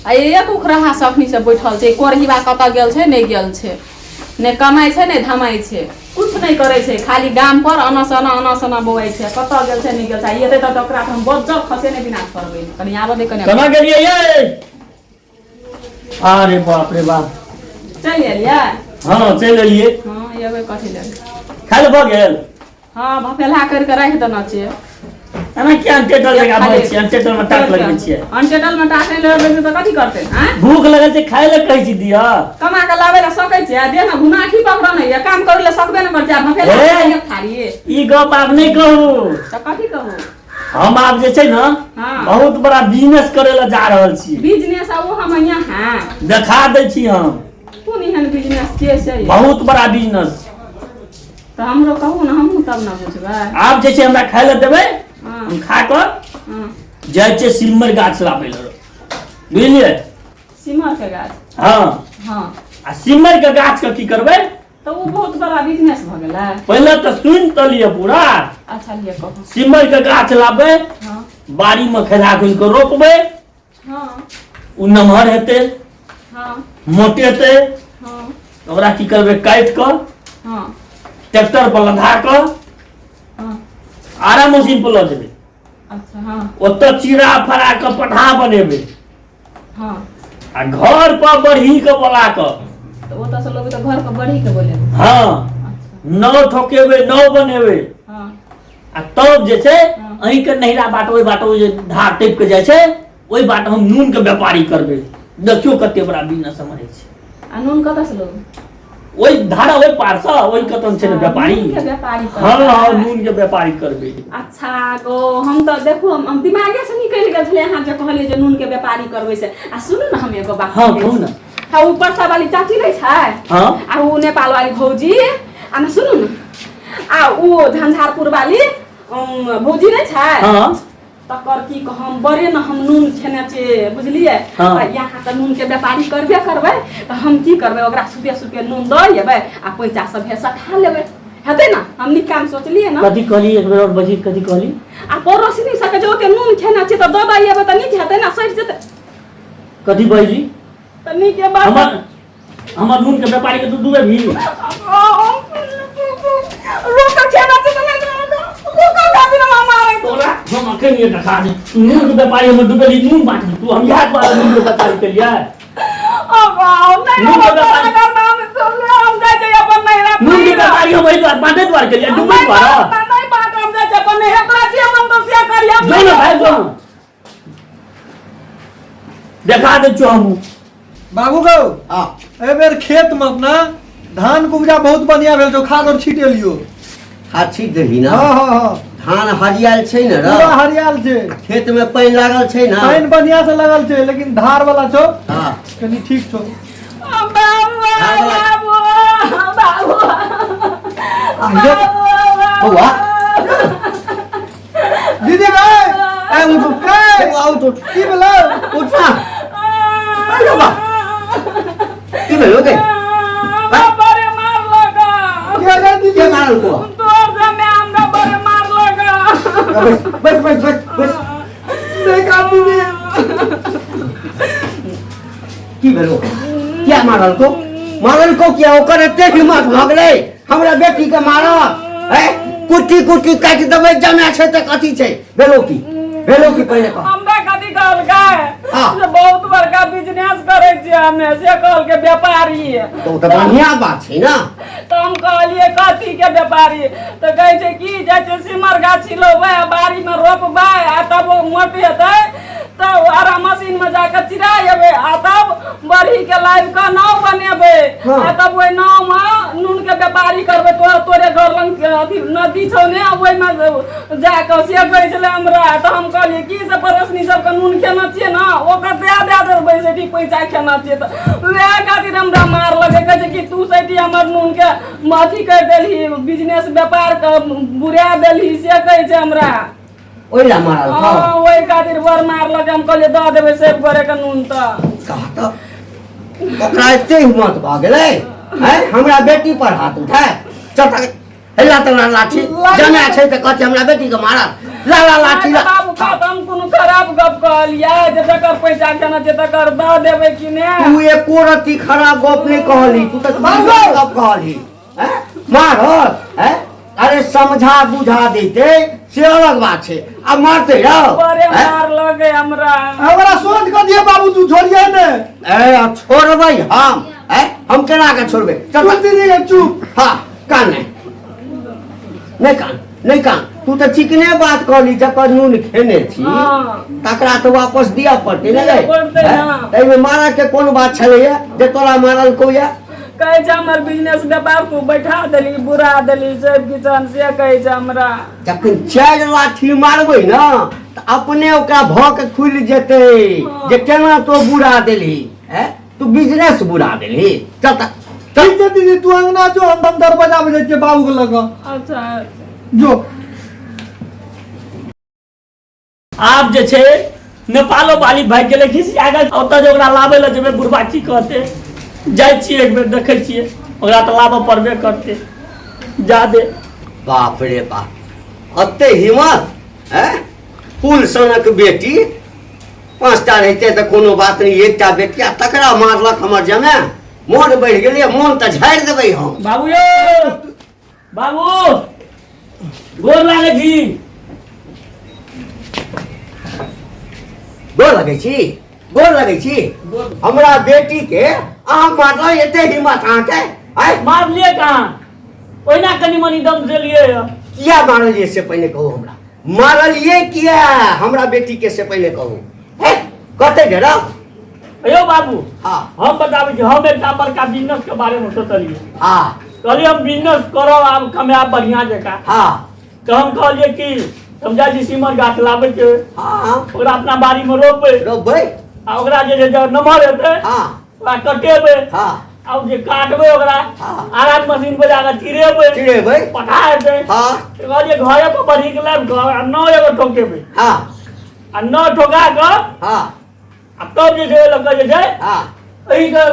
आ एक उखराहा सखनी से बैठल छै कोरहीबा कतऽ गेल छै नहीं गेल छै ने कमाई छै ने धमाई छै कुछ नहीं करे छै खाली गाम पर अनसना बौआई छै कतऽ गेल छै नहीं गेल छै एते त ओकरा हम बज्जर खसे ने बिना करबै कनी आबो दे कनी कमा गेलिए ये अरे बाप रे बाप चल एलियै हां चल एलिए हां एबे कथि ले खाल भ गेल हां भपेला कर के राख देना छै एना क्या अंटेटल लगा बै छी अंटेटल में टाक लगबै छी अंटेटल में टाक नहीं लगबै त कथि करते हैं भूख लगल छै खाय ले कहै छी दिया कमा के लाबै ले सकै छै दे ना गुनाठी पकड़ नहीं ये काम करे ले सकबे न कर जा भपेला एक थारी ई गप आप नहीं कहू त कथि कहू हम आप जे छै ना बहुत बड़ा बिजनेस करे ला जा रहल छी बिजनेस आ वो हम यहां हां दिखा दै छी हम कोन एहन बिजनेस के छै बहुत बड़ा बिजनेस त हमरो कहू ना हमहु तब ना बुझबै आप जे छै हमरा खाय ले देबै हम खा कर जाय छै सिमर गाछ लाबै ल बुझलिए सिमर के गाछ हां हां आ सिमर के गाछ के की करबै तो वो बहुत बड़ा बिजनेस भ गेलै पहले तो सुन त लिया पूरा अच्छा लिए कहू सिमर के गाछ लाबै हां बाड़ी में खेला खुन के रोपबै हां उ नमहर हेतै हां मोटे हेतै हां ओकरा की करबै काट क हां ट्रैक्टर पर लधा क हां आरा मशीन पर ल जेबै अच्छा हां ओतऽ चीरा फरा के पठा बनेबै हां आ घर पर बढ़ी के बोला क तो ओतऽ से लोग तो घर पर बढ़ी के बोले हां अच्छा नौ ठोकेबै नौ बनेबै हां आ तब जे छै अहीं के नहिरा बाटो जे धार टिप के जाय छै ओई बाट हम नून के व्यापारी करबै देखियो कते बड़ा बिजनेस हमर छै आ नून कतऽ से लोग ओई धारा ओई पार से ओई कतन छै व्यापारी नून के व्यापारी हां नून के व्यापारी करबै अच्छा गो हम तो देखो हम दिमागे से निकल गेल छले अहाँ जे कहलिए जे नून के व्यापारी करबै से आ सुनू ना हम एगो बात हां कहू ना हां ऊपर सा वाली चाची नहीं छै हां आ उ नेपाल वाली भौजी आ ना सुनू ना आ उ झंझारपुर वाली भौजी नहीं छै हां तकर की हम बड़े न हम नून छेने छै बुझलिए यहाँ त नून के व्यापारी करबे करबै त हम की करबै ओकरा सुते नून द लेबै आ पैसा सब भेसा खा लेबै हेतै ना हम नी काम सोचलिए ना कथि कहली एक बेर और बजी कथि कहली आ पड़ोसी सके जो के नून छेने छै त द दइबे त नी हेतै ना सही जेतै कथि बजली त नी के बात हमर नून के व्यापारी के दुबे भी रोका छेना छै त रोका गाबी ना मारे तोरा हम अखन ये दिखा दे नून के व्यापारी हम डुबेली नून बांट तू हम याद वाला नून के व्यापारी के लिए नहीं नून के व्यापारी का नाम सुन ले हम जाय छै अपन नहिरा नून के व्यापारी हम वही बांटे द्वार के लिए डुबे द्वारा नहीं बात हम जाय छै अपन नहिरा तोरा जे मन तो से करिया जो ना भाई जो दिखा दे छो हम बाबू गौ ए बेर खेत में अपना धान के उपजा बहुत बढ़िया भेल जो खाद और छीट एलियो खाद छीट देली ना हां हां हां धान हरियाल छै न रे पूरा हरियाल छै खेत में पानी लागल छै ना पानी बढ़िया से लगल छै लेकिन धार वाला छो हां कनी ठीक छो हुआ दीदी भाई ए उठ उठ की बोला उठ ना अरे बा की भेलो के बड़े मार लगा क्या जा दीदी के मारल को तोर जमे हमरा बड़े मार लगा बस देख आप दीदी की भेलो क्या मारल को क्या ओकर एते हिम्मत भ गेलै हमरा बेटी के मारा है कुटी कुटी काट देबै जमे छै त कथि छै भेलो की पहले कह हमरा कथि कहल गाय हाँ। से बहुत बड़का बिजनेस करे छी हमे से कहल के व्यापारी तो बढ़िया बात छै ना तो हम कहलिए कथी के व्यापारी तो कहे छै कि जैसे सिमर गाछी लोबै बाड़ी में रोपबै आ तब वो मोट हेतै तो आरा मशीन में जाकर चिरा लेबै आ तब बड़ी के लाइव का नाव बनेबै आ तब ओइ नाव में नून के व्यापारी करबै तो तोरे घर लंग अथी नदी छौ ने ओइ में जाकर से कहै छले हमरा तो हम कहलिए की से परोसनी सब के नून खेना छियै ना ओकर दे देबै से ठीक पैसा खेना छियै त वएह खातिर हमरा मार लगे कहै छै कि तू सैठी हमर नून के माथी कर देलही बिजनेस व्यापार के बुरा देलही से कहै छै हमरा ओइला मारल हां ओइ खातिर बर मार लगे हम कहलिए द देबै सेव करे के नून त कहा त ओकरा एते हिम्मत भ गेलै है हमरा बेटी पर हाथ उठाए चटा हेला त लाठी जमे छै त कहते हमरा बेटी के मारल ला ला लाठी ला बाबू का तो हम कोनो खराब गप कहलिया जे तकर पैसा केना जे तकर द देबे कि ने तू एको रत्ती खराब गप नहीं कहली तू तो गप कहली हैं मारत हैं अरे समझा बुझा देते से अलग बात है अब मारते रहो बड़े मार लगे हमरा सोच कर दिए बाबू तू छोड़िए ने ए छोड़बै हम केना के छोड़बे चल दीदी चुप हां कान नहीं कान तू तो चिकने बात कहली जकर नून खेने छी तकरा तो वापस दिया पड़ते नहीं तै में मारा के कोन बात छले जे तोरा मारल को या कहे छ हमर बिजनेस व्यापार को बैठा देली बुरा देली सब किचन से कहे छ हमरा जखन 4 लाठी मारबै ना त अपने ओकरा भक खुल जेते जे केना तो बुरा देली हैं तू बिजनेस बुरा देली चल ठीक है दीदी तू अंगना जो हम दरवाजा बजे के बाबू के लगा अच्छा जो आप जे छे नेपालो वाली भाग गेले खिसिया गेल ओतऽ जे ओकरा लाबै लए जेबै बुढ़बाची कहते जाइ छियै एक बेर देखै छियै ओकरा तऽ लाबऽ पड़बे करते जा दे बाप रे बाप अते हिम्मत हैं फूल सनक बेटी 5टा रहते तो कोनो बात नहीं एकटा बेटिया तकरा मारलक हमर जमे मोन बढ़ गेलै मोन त झाड़ि देबै हम बाबू यौ बाबू गोर लागै छी गोर लगै छी हमरा बेटी के अहाँ मारल एते हिम्मत अहाँके आय मारलिए कहाँ ओहिना कनी मनी दम देलिए किया मारलिए से पहले कहू हमरा मारलिए किया हमरा बेटी के से पहले कहू है कते डेरा अयो बाबू हाँ हम बताबै छी हम एकटा बड़का बिजनेस के बारे में सोचलिए हाँ कहलिए हम बिजनेस करब आब कमाब बढ़िया जकाँ हाँ तो हम कहलिए कि समझा जी सीमर गाछ लाबै के हाँ ओकरा अपना बाड़ी में रोपबै आ ओकरा जे नमहर हेतै हाँ ओकरा कटेबै हाँ अब जे काटबै ओकरा हाँ। आराम मशीन पे जाकर चिरेबै पटा हेतै हाँ कहलिए घरे पर बढ़ी के लाइब आ 9 एगो ठोकेबै हाँ आ 9 ठोका कऽ हाँ आ तब जे छै लग जे छै हाँ एही के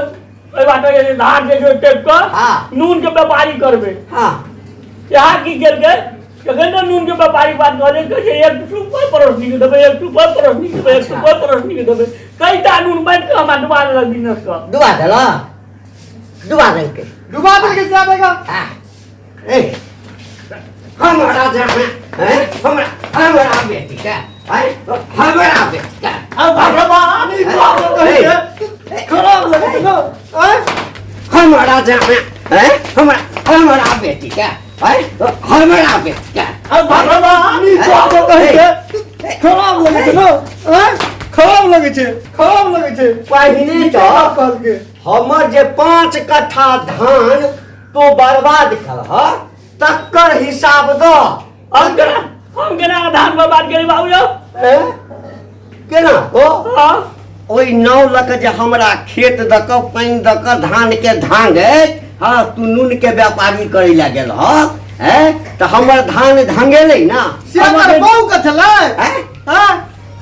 ओइ बाटे जे धान जे छै टेप कऽ हाँ। नून के व्यापारी करबै हाँ यहाँ की केलकै कखन तो नून के व्यापारी बात कहले कि एक सुपर परोसनी के देबै एक सुपर परोसनी के देबै एक सुपर परोसनी के देबै कईटा नून बांट के हमरा डुबा देलक बिजनेस का डुबा देलकै डुबा दे के जाएगा हाँ ए हमरा जाना है हमरा बेटी का है हमरा बेटी का अब भगवान ई खराब लगे ना हमरा जाना है हमरा बेटी का है हमरा बेटी का अब भगवान ई खराब लगे ना खराब लगे छे पहिने तो कहल के हमर जे 5 कट्ठा धान तो बर्बाद कर तकर हिसाब दो हम केना धान बर्बाद करी बाबू यौ केना ओ हां ओइ 9 लक जे हमरा खेत दक पानी दक धान के धांगे हाँ तू नून के व्यापारी करे ला गेल हैं तो हमर धान धांगेले ना सियाकर बहु का छले हां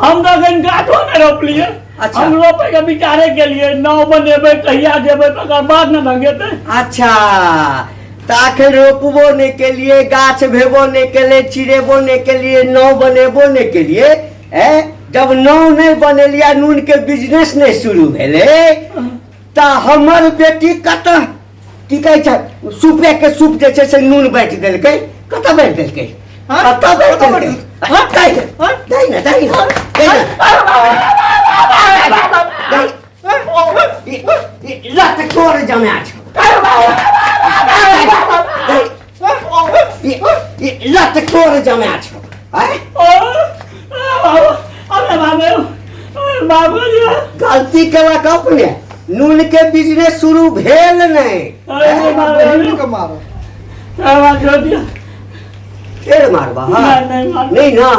हम तो गन गाठो न रोपलिए अच्छा। हम रोपे के विचारे के लिए नाव बनेबै कहिया देबै तकर बाद न धंगेतै अच्छा ताखिर रोपबो ने के लिए गाछ भेबो ने के लिए चिरेबो ने के लिए नाव बनेबो ने के लिए जब नाव नहीं बनेलिया नून के बिजनेस नहीं शुरू भेले ता हमर बेटी कत की कहै छै सूपे के सूप जे छै से नून बाँटि देलकै कत बाँटि देलकै कत बाँटि देलकै दई ना लत तोड़ जमा छौ लत तोड़ जमा छौ अरे बाबू जी गलती केलक अपने नून के बिजनेस शुरू भेल नहीं अरे बहिन के मारो छोड़ दिया फिर मारबा नहीं ना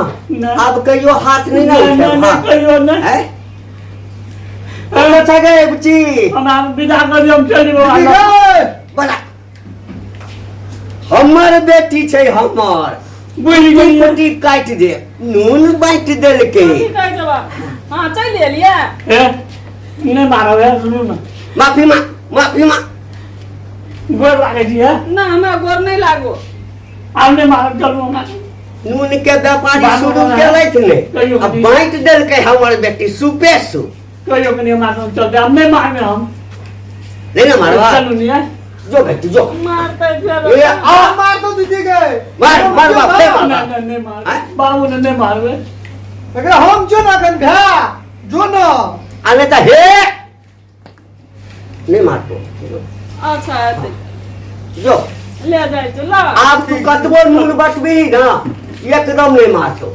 अब कहियो हाथ नहीं ना कहियो नहीं है अच्छा गए बुच्ची हम विदा कर दियो हम चल जेबो बड़ा हमर बेटी छै हमर बुझि गेलिए कुटी काट दे नून बाँट देलकै की कहै छै बा हां चल एलिए ए नहीं मारो है सुनो ना माफी मां गोर लागे छी है ना हमरा गोर नहीं लागो हमने मारो चलो ना नून के व्यापारी बाबू शुरू बाबा। केलैथ ने कहियो अब कहियो। बांट देलकै हमर बेटी सुपे सु कहियो कनी हमरा संग चलते हम नहीं मारबे हम नहीं ना मारवा चलू नहीं है जो बेटी जो मारते ए फिर आ मार दो दीदी के मार मार बाप दे नहीं मार नहीं नहीं मार हैं? बाबू ने नहीं मारबे एकरा हम जो ना कन भा जो ना आने त हे नहीं मार तो अच्छा है जो ले जाए तो ला आप तू कतबो नून बटबी ना एकदम नहीं मारतो